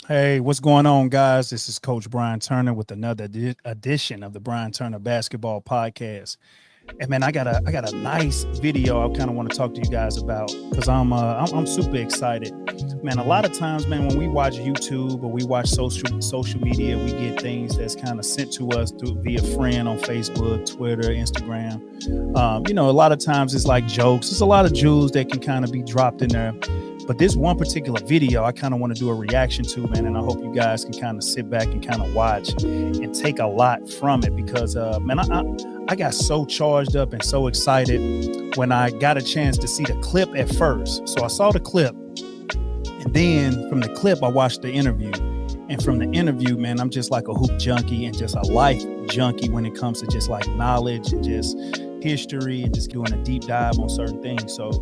Hey, what's going on, guys? This is Coach Brian Turner with another edition of the Brian Turner Basketball Podcast. And man, I got a nice video I kind of want to talk to you guys about because I'm super excited. Man, a lot of times, man, when we watch YouTube or we watch social media, we get things that's kind of sent to us through via friend on Facebook, Twitter, Instagram. A lot of times it's like jokes. There's a lot of jewels that can kind of be dropped in there. But this one particular video, I kind of want to do a reaction to, man, and I hope you guys can kind of sit back and kind of watch and take a lot from it because, man, I got so charged up and so excited when I got a chance to see the clip at first. So I saw the clip, and then from the clip, I watched the interview. And from the interview, man, I'm just like a hoop junkie and just a life junkie when it comes to just like knowledge and just history and just doing a deep dive on certain things. So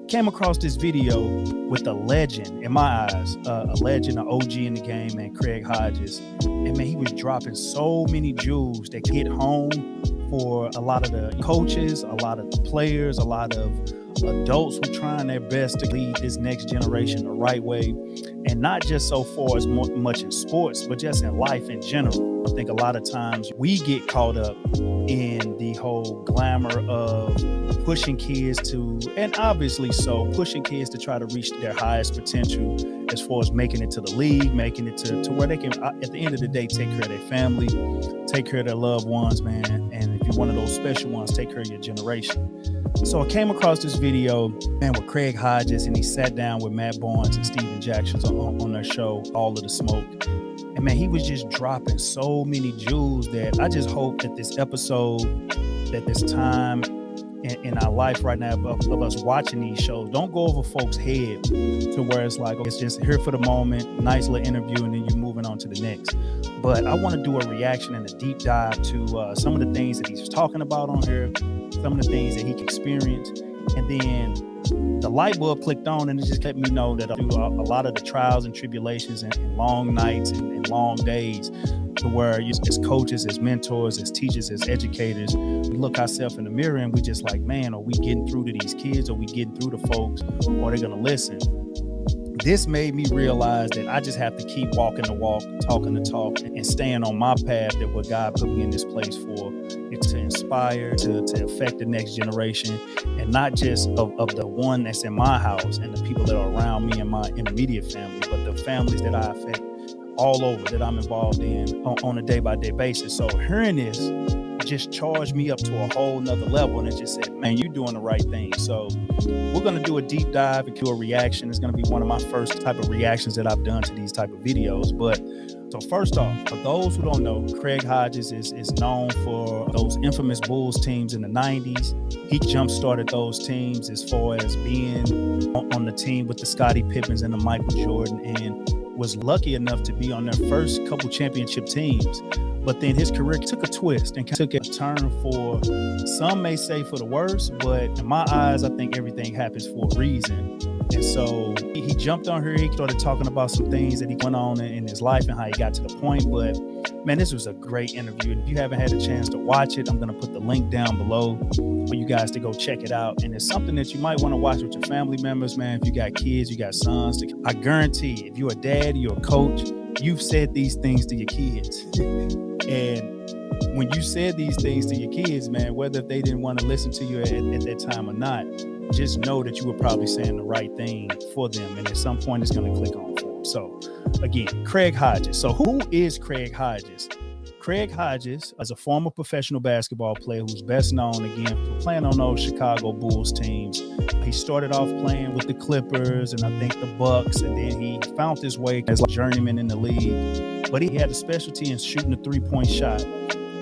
came across this video with a legend in my eyes, a legend, an OG in the game, man, Craig Hodges. And man, he was dropping so many jewels that hit home for a lot of the coaches, a lot of the players, a lot of adults who are trying their best to lead this next generation the right way. And not just so far as much in sports, but just in life in general. I think a lot of times we get caught up in the whole glamour of pushing kids to, and obviously so, pushing kids to try to reach their highest potential as far as making it to the league, making it to where they can, at the end of the day, take care of their family, take care of their loved ones, man. And if you're one of those special ones, take care of your generation. So I came across this video, man, with Craig Hodges, and he sat down with Matt Barnes and Steven Jackson on their show, All of the Smoke. And man, he was just dropping so many jewels that I just hope that this episode, that this time in our life right now of us watching these shows, don't go over folks' head to where it's like, okay, it's just here for the moment, nice little interview, and then you're moving on to the next. But I want to do a reaction and a deep dive to some of the things that he's talking about on here, some of the things that he experienced, and then the light bulb clicked on, and it just let me know that through a lot of the trials and tribulations and long nights and long days, to where as coaches, as mentors, as teachers, as educators, we look ourselves in the mirror and we just like, man, are we getting through to these kids? Are we getting through to folks? Or are they going to listen? This made me realize that I just have to keep walking the walk, talking the talk, and staying on my path that what God put me in this place for, is to inspire, to affect the next generation, and not just of the one that's in my house and the people that are around me and my immediate family, but the families that I affect all over, that I'm involved in on a day-by-day basis. So hearing this just charged me up to a whole nother level, and it just said, man, you're doing the right thing. So we're going to do a deep dive into a reaction. It's going to be one of my first type of reactions that I've done to these type of videos. But so first off, for those who don't know, Craig Hodges is known for those infamous Bulls teams in the 90s. He jump-started those teams as far as being on the team with the Scottie Pippens and the Michael Jordan, and was lucky enough to be on their first couple championship teams. But then his career took a twist and took a turn for, some may say for the worse, but in my eyes, I think everything happens for a reason. And so he jumped on here, he started talking about some things that he went on in his life and how he got to the point. But man, this was a great interview. And if you haven't had a chance to watch it, I'm going to put the link down below for you guys to go check it out. And it's something that you might want to watch with your family members, man. If you got kids, you got sons, I guarantee if you're a dad, you're a coach, you've said these things to your kids. And when you said these things to your kids, man, whether if they didn't want to listen to you at that time or not, just know that you were probably saying the right thing for them. And at some point, it's going to click on for them. So again, Craig Hodges. So who is Craig Hodges? Craig Hodges is a former professional basketball player who's best known, again, for playing on those Chicago Bulls teams. He started off playing with the Clippers and I think the Bucks, and then he found his way as a journeyman in the league. But he had a specialty in shooting a three-point shot.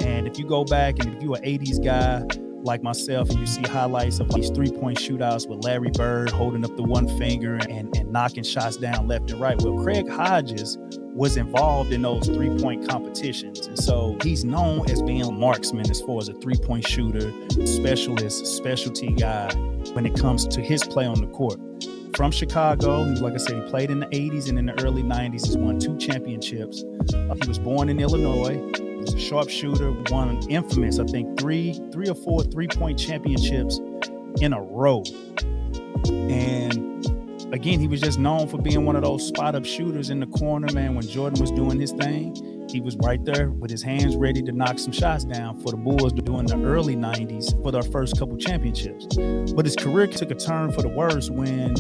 And if you go back and if you're an 80s guy like myself and you see highlights of these three-point shootouts with Larry Bird holding up the one finger and knocking shots down left and right, well, Craig Hodges was involved in those three-point competitions. And so he's known as being a marksman as far as a three-point shooter, specialist, specialty guy when it comes to his play on the court. From Chicago, like I said, he played in the 80s and in the early 90s. He's won 2 championships. He was born in Illinois. He was a sharpshooter, won infamous, I think, three or four three-point championships in a row. And again, he was just known for being one of those spot up shooters in the corner, man. When Jordan was doing his thing, he was right there with his hands ready to knock some shots down for the Bulls during the early 90s for their first couple championships. But his career took a turn for the worse when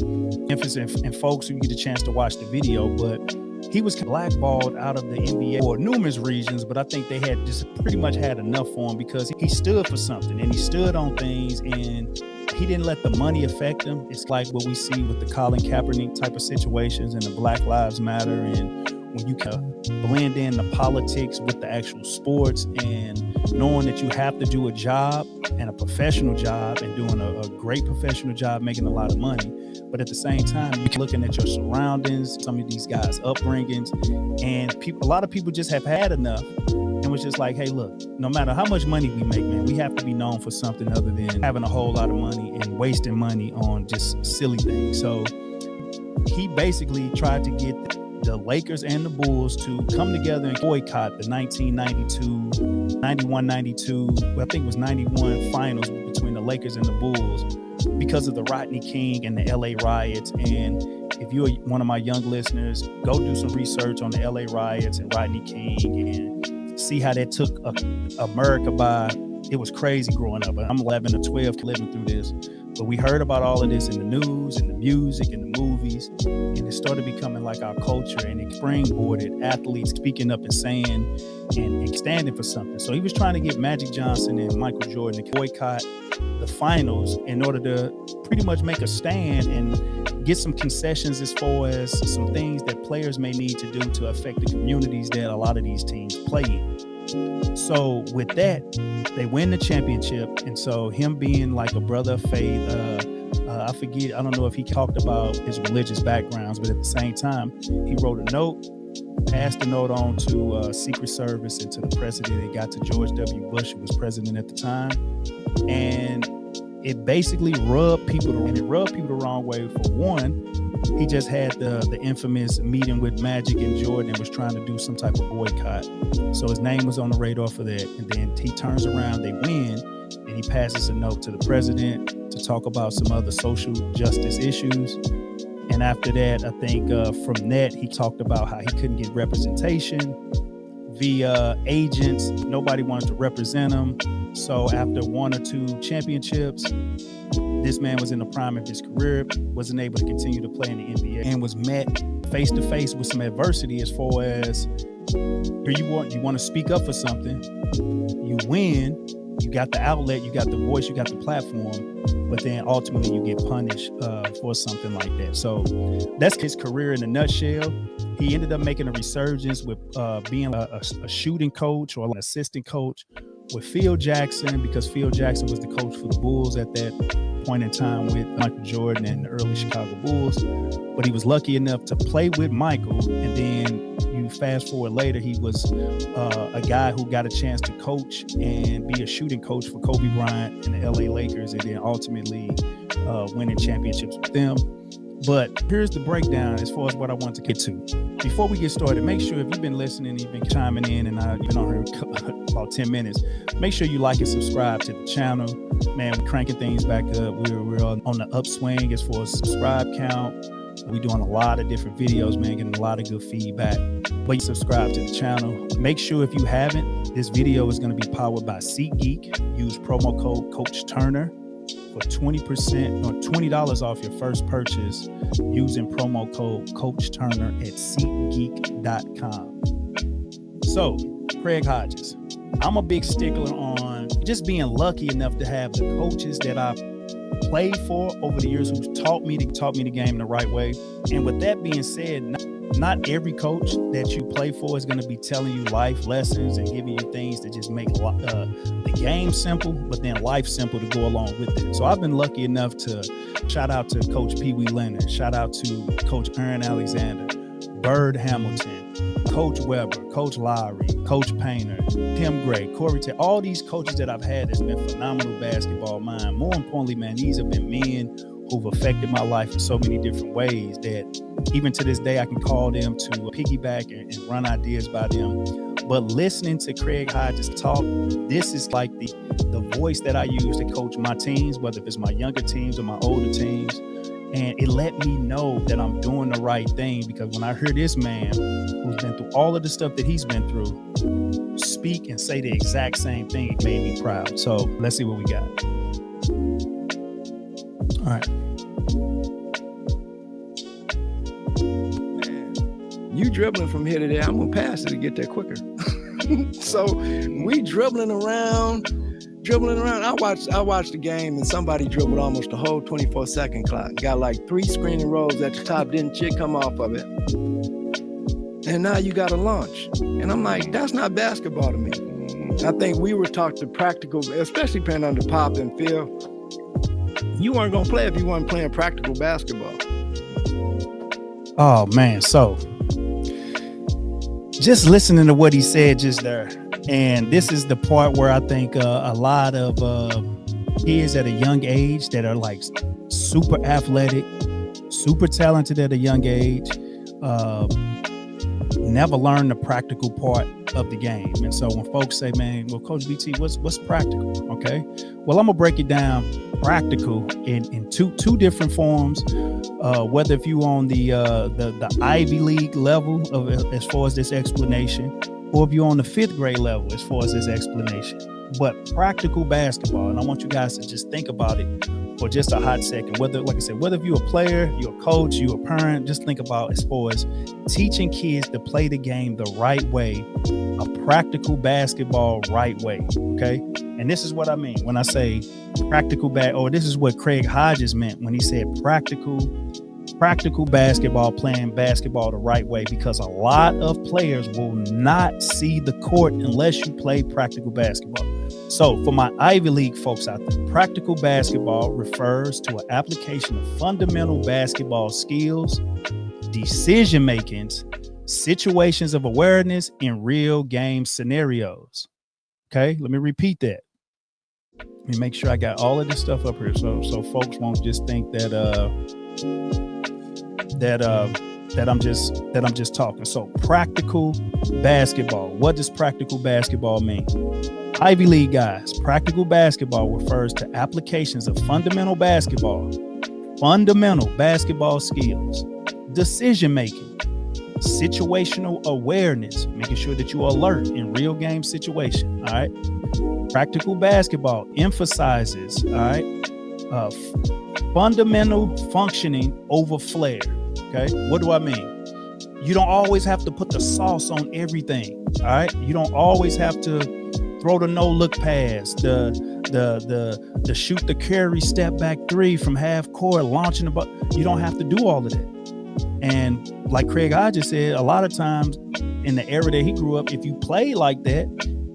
Memphis and folks who get a chance to watch the video, but he was blackballed out of the NBA for numerous reasons, but I think they had just pretty much had enough for him because he stood for something and he stood on things and he didn't let the money affect him. It's like what we see with the Colin Kaepernick type of situations and the Black Lives Matter, and when you can blend in the politics with the actual sports and knowing that you have to do a job and a professional job and doing a great professional job, making a lot of money. But at the same time, you're looking at your surroundings, some of these guys' upbringings, and a lot of people just have had enough and was just like, hey, look, no matter how much money we make, man, we have to be known for something other than having a whole lot of money and wasting money on just silly things. So he basically tried to get the Lakers and the Bulls to come together and boycott the 1992, 91-92, I think it was 91 finals between the Lakers and the Bulls because of the Rodney King and the LA riots. And if you're one of my young listeners, go do some research on the LA riots and Rodney King and see how that took America by. It was crazy growing up. I'm 11 or 12 living through this. But we heard about all of this in the news and the music and the movies, and it started becoming like our culture, and it springboarded athletes speaking up and saying and standing for something. So he was trying to get Magic Johnson and Michael Jordan to boycott the finals in order to pretty much make a stand and get some concessions as far as some things that players may need to do to affect the communities that a lot of these teams play in. So with that, they win the championship. And so him being like a brother of faith, I don't know if he talked about his religious backgrounds, but at the same time, he wrote a note, passed the note on to Secret Service and to the president. It got to George W. Bush, who was president at the time. And it basically rubbed people the wrong way. For one, he just had the infamous meeting with Magic and Jordan and was trying to do some type of boycott. So his name was on the radar for that. And then he turns around, they win, and he passes a note to the president to talk about some other social justice issues. And after that, I think from that, he talked about how he couldn't get representation via agents. Nobody wanted to represent him. So after one or two championships, this man was in the prime of his career, wasn't able to continue to play in the NBA, and was met face to face with some adversity as far as here you want to speak up for something, you win, you got the outlet, you got the voice, you got the platform, but then ultimately you get punished for something like that. So that's his career in a nutshell. He ended up making a resurgence with being a shooting coach or an assistant coach with Phil Jackson, because Phil Jackson was the coach for the Bulls at that point in time with Michael Jordan and the early Chicago Bulls. But he was lucky enough to play with Michael, and then you fast forward later, he was a guy who got a chance to coach and be a shooting coach for Kobe Bryant and the LA Lakers, and then ultimately winning championships with them. But here's the breakdown as far as what I want to get to. Before we get started, make sure if you've been listening, you've been chiming in, and I've been on here about 10 minutes, make sure you like and subscribe to the channel. Man, we're cranking things back up. We're on the upswing as far as subscribe count. We're doing a lot of different videos, man, getting a lot of good feedback. But subscribe to the channel. Make sure if you haven't, this video is going to be powered by SeatGeek. Use promo code Coach Turner for 20% or $20 off your first purchase using promo code Coach Turner at SeatGeek.com. So, Craig Hodges, I'm a big stickler on just being lucky enough to have the coaches that I've played for over the years who've taught me the game the right way. And with that being said, not every coach that you play for is going to be telling you life lessons and giving you things that just make the game simple, but then life simple to go along with it. So I've been lucky enough to shout out to Coach Pee Wee Leonard, shout out to Coach Aaron Alexander, Bird Hamilton, Coach Weber, Coach Lowry, Coach Painter, Tim Gray, Corey Tate, all these coaches that I've had that's been phenomenal basketball mind. More importantly, man, these have been men who've affected my life in so many different ways that even to this day, I can call them to piggyback and run ideas by them. But listening to Craig Hodges talk, this is like the voice that I use to coach my teams, whether it's my younger teams or my older teams. And it let me know that I'm doing the right thing, because when I hear this man who's been through all of the stuff that he's been through speak and say the exact same thing, it made me proud. So let's see what we got. All right. Man, you dribbling from here to there, I'm gonna pass it to get there quicker. So we dribbling around. I watched the game, and somebody dribbled almost the whole 24-second clock. Got like 3 screening rolls at the top, didn't shit come off of it. And now you got to launch. And I'm like, that's not basketball to me. I think we were taught to practical, especially playing under Pop and Phil. You weren't going to play if you weren't playing practical basketball. Oh, man. So just listening to what he said just there. And this is the part where I think a lot of kids at a young age that are like super athletic, super talented at a young age, never learn the practical part of the game. And so when folks say, man, well, Coach BT, what's practical? Okay. Well, I'm gonna break it down practical in two different forms. Whether if you on the Ivy League level of as far as this explanation, or if you're on the 5th grade level as far as this explanation. But practical basketball, and I want you guys to just think about it for just a hot second. Whether, like I said, whether if you're a player, you're a coach, you're a parent, just think about as far as teaching kids to play the game the right way, a practical basketball right way, okay? And this is what I mean when I say practical this is what Craig Hodges meant when he said practical basketball, playing basketball the right way, because a lot of players will not see the court unless you play practical basketball. So for my Ivy League folks out there, practical basketball refers to an application of fundamental basketball skills, decision makings, situations of awareness in real game scenarios. Okay, let me repeat that. Let me make sure I got all of this stuff up here so folks won't just think that I'm just talking. So practical basketball. What does practical basketball mean? Ivy League guys, practical basketball refers to applications of fundamental basketball skills, decision making, situational awareness, making sure that you are alert in real game situation. All right. Practical basketball emphasizes, all right, fundamental functioning over flair. Okay. What do I mean? You don't always have to put the sauce on everything. All right. You don't always have to throw the no look pass, the shoot the carry step back 3 from half court, launching the ball. You don't have to do all of that. And like Craig Hodges said, a lot of times in the era that he grew up, if you play like that,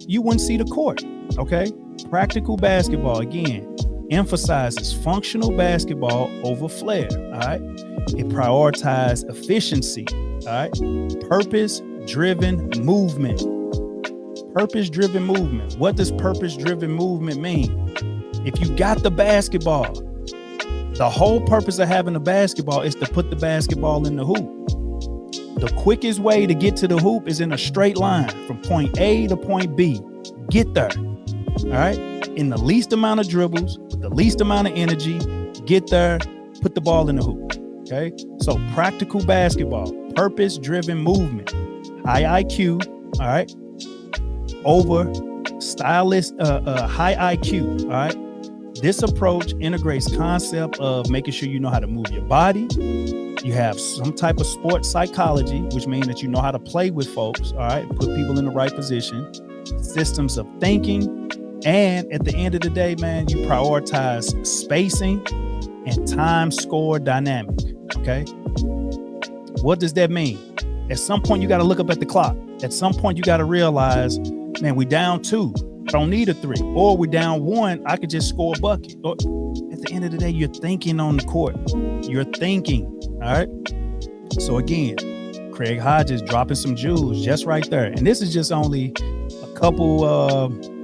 you wouldn't see the court. Okay. Practical basketball, again, emphasizes functional basketball over flair. All right. It prioritizes efficiency. All right. Purpose-driven movement. Purpose-driven movement. What does purpose-driven movement mean? If you got the basketball, the whole purpose of having the basketball is to put the basketball in the hoop. The quickest way to get to the hoop is in a straight line from point A to point B. Get there. All right. In the least amount of dribbles, with the least amount of energy, get there, put the ball in the hoop. Okay. So practical basketball, purpose-driven movement, high IQ. All right. Over high IQ. All right. This approach integrates concept of making sure you know how to move your body. You have some type of sports psychology, which means that you know how to play with folks. All right. Put people in the right position, systems of thinking. And at the end of the day, man, you prioritize spacing and time score dynamic. Okay. What does that mean? At some point, you got to look up at the clock. At some point, you got to realize, man, we down 2. I don't need a 3. Or we down 1. I could just score a bucket. Or at the end of the day, you're thinking on the court. You're thinking. All right. So again, Craig Hodges dropping some jewels just right there. And this is just only a couple.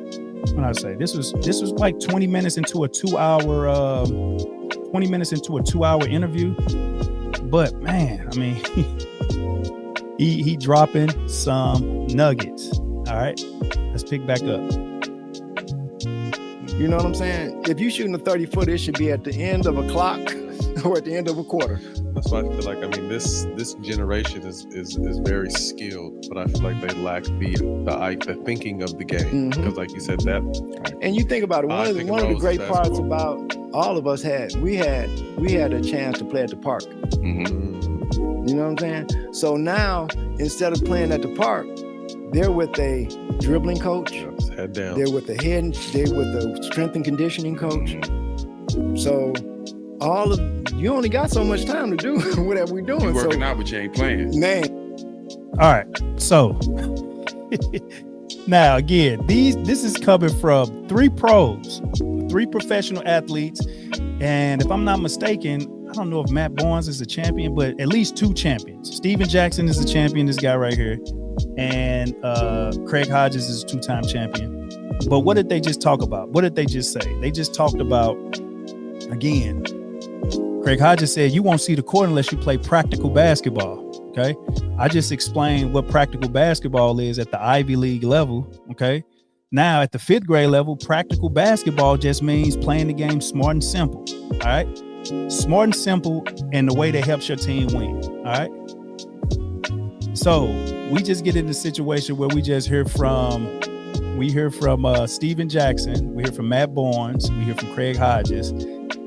When I say this was like 20 minutes into a 2-hour 20 minutes into a 2-hour interview. But man, I mean, he dropping some nuggets. All right, let's pick back up. You know what I'm saying? If you shooting a 30-foot, it should be at the end of a clock. or at the end of a quarter. That's why I feel like, I mean, this generation is very skilled, but I feel like they lack the thinking of the game. Because like you said, that. And you think about it, one of the great parts about all of us we had a chance to play at the park. You know what I'm saying? So now, instead of playing at the park, they're with a dribbling coach. Head down. They're with a strength and conditioning coach. So you only got so much time to do whatever we're doing. You're working out, but you ain't playing. Man. All right. So now again, this is coming from 3 pros, 3 professional athletes. And if I'm not mistaken, I don't know if Matt Barnes is a champion, but at least 2 champions. Steven Jackson is a champion, this guy right here. And Craig Hodges is a 2-time champion. But what did they just talk about? What did they just say? They just talked about, again, Craig Hodges said, you won't see the court unless you play practical basketball. Okay. I just explained what practical basketball is at the Ivy League level. Okay. Now at the 5th grade level, practical basketball just means playing the game smart and simple. All right. Smart and simple in the way that helps your team win. All right. So we just get in a situation where we just hear from Steven Jackson, we hear from Matt Barnes, we hear from Craig Hodges,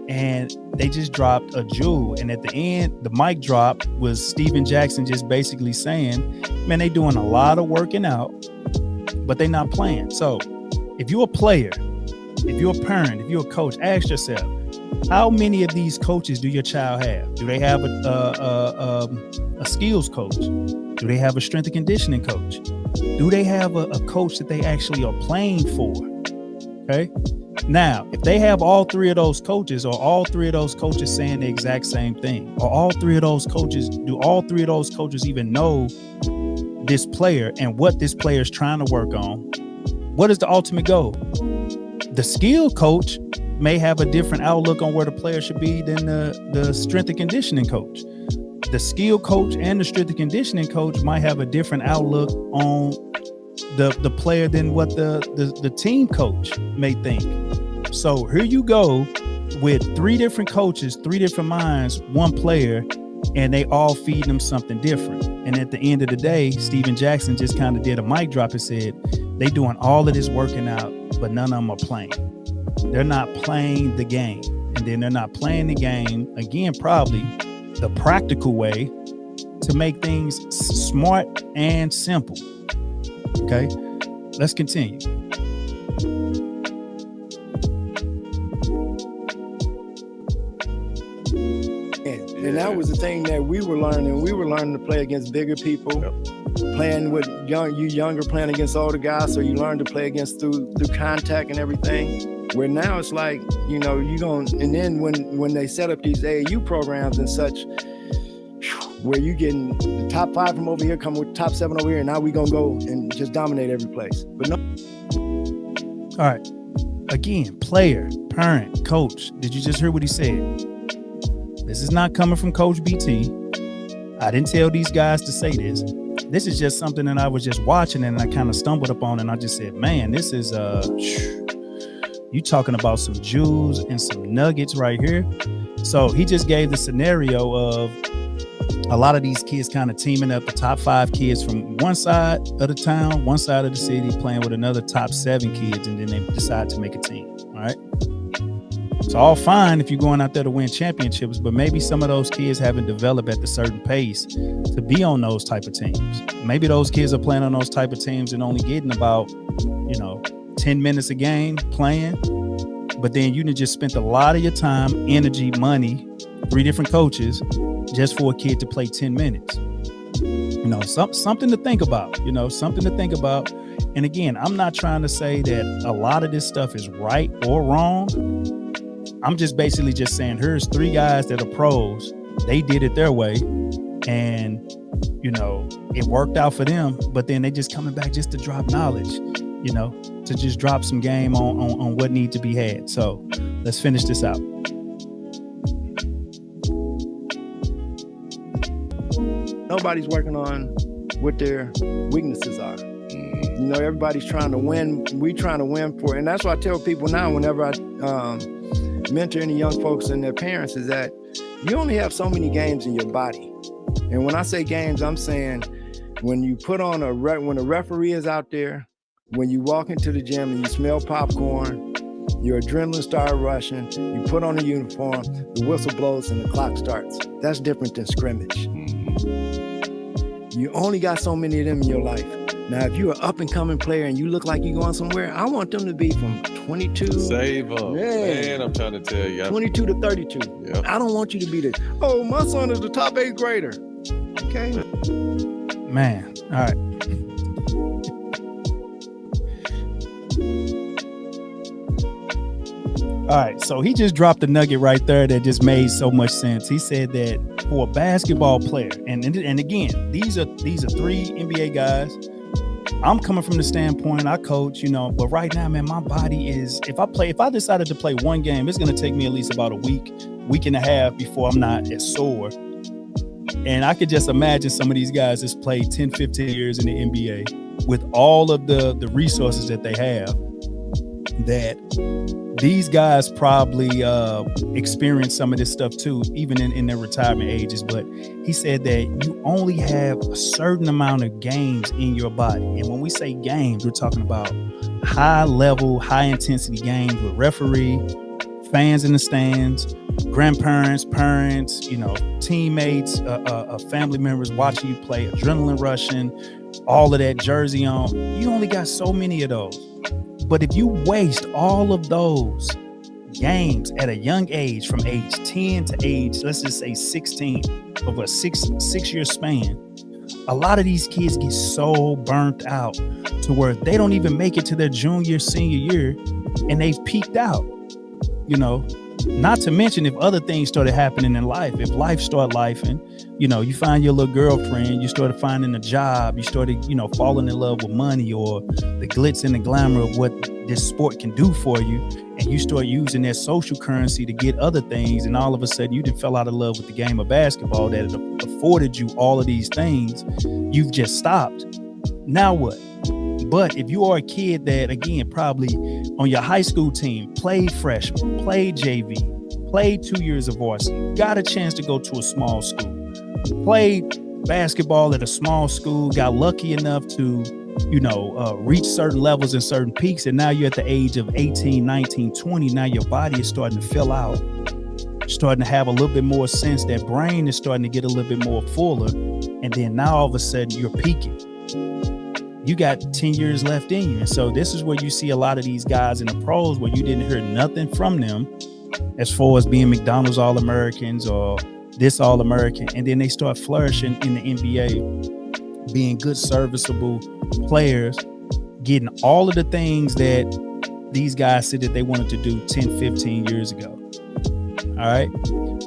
and they just dropped a jewel. And at the end, the mic drop was Steven Jackson just basically saying, man, they doing a lot of working out, but they not playing. So if you're a player, if you're a parent, if you're a coach, ask yourself, how many of these coaches do your child have? Do they have a skills coach? Do they have a strength and conditioning coach? Do they have a coach that they actually are playing for? Okay. Now, if they have all 3 of those coaches, or all 3 of those coaches saying the exact same thing, or all 3 of those coaches even know this player and what this player is trying to work on? What is the ultimate goal? The skill coach may have a different outlook on where the player should be than the strength and conditioning coach. The skill coach and the strength and conditioning coach might have a different outlook on the player than what the team coach may think. So here you go with 3 different coaches, 3 different minds, 1 player, and they all feeding them something different. And at the end of the day, Steven Jackson just kind of did a mic drop and said, they doing all of this working out, but none of them are playing. They're not playing the game. And then they're not playing the game, again, probably the practical way to make things smart and simple. Okay, let's continue. And that was the thing that we were learning. We were learning to play against bigger people, playing with younger, playing against older guys. So you learn to play against through contact and everything. Where now it's like, you know, and then when they set up these AAU programs and such, where you getting the top 5 from over here, come with top 7 over here, and now we gonna go and just dominate every place. But no. All right. Again, player, parent, coach. Did you just hear what he said? This is not coming from Coach BT. I didn't tell these guys to say this. This is just something that I was just watching and I kind of stumbled upon, and I just said, man, this is you talking about some jewels and some nuggets right here. So he just gave the scenario of a lot of these kids kind of teaming up, the top 5 kids from one side of the town, one side of the city, playing with another top 7 kids, and then they decide to make a team. All right. It's all fine if you're going out there to win championships, but maybe some of those kids haven't developed at the certain pace to be on those type of teams. Maybe those kids are playing on those type of teams and only getting about, 10 minutes a game playing. But then you just spent a lot of your time, energy, money, 3 different coaches just for a kid to play 10 minutes. Something to think about, something to think about. And again, I'm not trying to say that a lot of this stuff is right or wrong. I'm just basically just saying, here's 3 guys that are pros. They did it their way. And, it worked out for them. But then they just coming back just to drop knowledge, to just drop some game on what needs to be had. So let's finish this out. Nobody's working on what their weaknesses are. Everybody's trying to win. We trying to win for, and that's what I tell people now whenever I mentor any young folks and their parents is that you only have so many games in your body. And when I say games, I'm saying when you put on when a referee is out there, when you walk into the gym and you smell popcorn, your adrenaline starts rushing, you put on a uniform, the whistle blows and the clock starts. That's different than scrimmage. You only got so many of them in your life. Now, if you're an up-and-coming player and you look like you're going somewhere, I want them to be from 22. Save up. Man, I'm trying to tell you. 22 to 32. Yep. I don't want you to be my son is the top 8th grader. Okay. Man, all right. All right, so he just dropped a nugget right there that just made so much sense. He said that for a basketball player, and again, these are 3 NBA guys. I'm coming from the standpoint, I coach, but right now, man, my body is, if I decided to play one game, it's going to take me at least about a week and a half before I'm not as sore. And I could just imagine some of these guys that's played 10, 15 years in the NBA with all of the resources that they have, that these guys probably experience some of this stuff too, even in their retirement ages. But he said that you only have a certain amount of games in your body. And when we say games, we're talking about high level, high intensity games with referee, fans in the stands, grandparents, parents, teammates, family members watching you play, adrenaline rushing, all of that, jersey on. You only got so many of those. But if you waste all of those games at a young age, from age 10 to age, let's just say 16, over a six-year span, a lot of these kids get so burnt out to where they don't even make it to their junior, senior year, and they've peaked out, Not to mention if other things started happening in life, if life started lifing, you find your little girlfriend, you started finding a job, you started, falling in love with money or the glitz and the glamour of what this sport can do for you. And you start using that social currency to get other things. And all of a sudden you done fell out of love with the game of basketball that afforded you all of these things. You've just stopped. Now what? But if you are a kid that, again, probably on your high school team, played freshman, played JV, played 2 years of varsity, got a chance to go to a small school, played basketball at a small school, got lucky enough to, reach certain levels and certain peaks, and now you're at the age of 18, 19, 20, now your body is starting to fill out, starting to have a little bit more sense, that brain is starting to get a little bit more fuller, and then now all of a sudden you're peaking. You got 10 years left in you. And so this is where you see a lot of these guys in the pros where you didn't hear nothing from them as far as being McDonald's All-Americans or this All-American. And then they start flourishing in the NBA, being good, serviceable players, getting all of the things that these guys said that they wanted to do 10, 15 years ago. All right.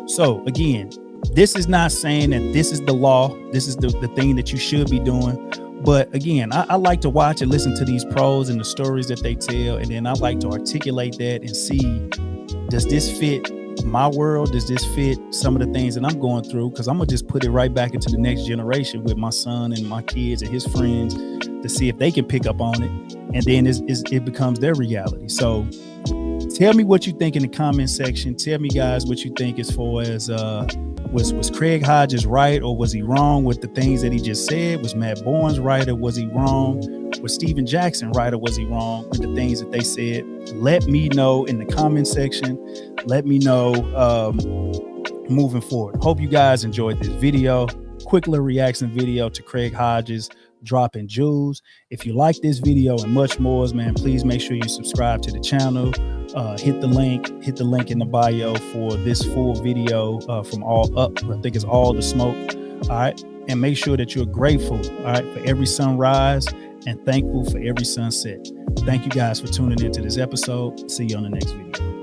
So again, this is not saying that this is the law. This is the thing that you should be doing. But again, I like to watch and listen to these pros and the stories that they tell. And then I like to articulate that and see, does this fit my world? Does this fit some of the things that I'm going through? Because I'm going to just put it right back into the next generation with my son and my kids and his friends to see if they can pick up on it. And then it becomes their reality. So tell me what you think in the comment section. Tell me, guys, what you think as far as was Craig Hodges right, or was he wrong with the things that he just said? Was Matt Barnes right, or was he wrong? Was Steven Jackson right, or was he wrong with the things that they said? Let me know in the comment section. Let me know moving forward. Hope you guys enjoyed this video. Quick little reaction video to Craig Hodges dropping jewels. If you like this video and much more, man, please make sure you subscribe to the channel. Hit the link in the bio for this full video from All Up. I think it's All the Smoke. All right. And make sure that you're grateful, all right, for every sunrise and thankful for every sunset. Thank you guys for tuning into this episode. See you on the next video.